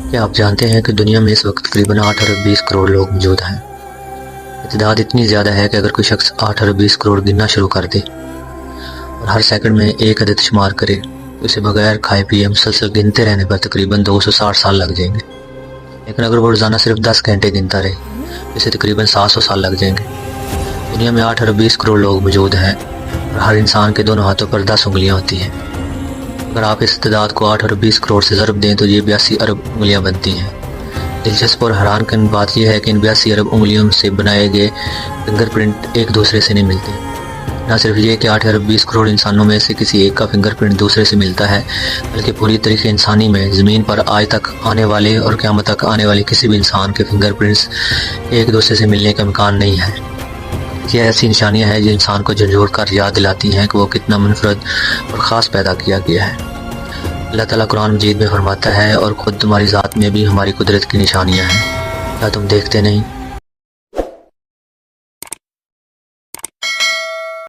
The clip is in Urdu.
کیا آپ جانتے ہیں کہ دنیا میں اس وقت تقریباً 8 ارب 20 کروڑ لوگ موجود ہیں؟ تعداد اتنی زیادہ ہے کہ اگر کوئی شخص 8 ارب 20 کروڑ گننا شروع کر دے اور ہر سیکنڈ میں ایک عدد شمار کرے تو اسے بغیر کھائے پیے مسلسل گنتے رہنے پر تقریباً 260 سال لگ جائیں گے۔ لیکن اگر وہ روزانہ صرف 10 گھنٹے گنتا رہے تو اسے تقریباً 700 سال لگ جائیں گے۔ دنیا میں 8 ارب 20 کروڑ لوگ موجود ہیں اور ہر انسان کے دونوں ہاتھوں پر 10 انگلیاں ہوتی ہیں۔ اگر آپ اس تعداد کو 8 ارب 20 کروڑ سے ضرب دیں تو یہ 82 ارب انگلیاں بنتی ہیں۔ دلچسپ اور حیران کن بات یہ ہے کہ ان 82 ارب انگلیوں سے بنائے گئے فنگر پرنٹ ایک دوسرے سے نہیں ملتے۔ نہ صرف یہ کہ 8 ارب 20 کروڑ انسانوں میں سے کسی ایک کا فنگر پرنٹ دوسرے سے ملتا ہے، بلکہ پوری طریقے انسانی میں زمین پر آج تک آنے والے اور قیامت تک آنے والے کسی بھی انسان کے فنگر پرنٹس ایک دوسرے سے ملنے کا امکان نہیں ہے۔ یہ ایسی نشانیاں ہیں جو انسان کو جھنجھوڑ کر یاد دلاتی ہیں کہ وہ کتنا منفرد اور خاص پیدا کیا گیا ہے۔ اللہ تعالیٰ قرآن مجید میں فرماتا ہے، اور خود تمہاری ذات میں بھی ہماری قدرت کی نشانیاں ہیں، کیا تم دیکھتے نہیں؟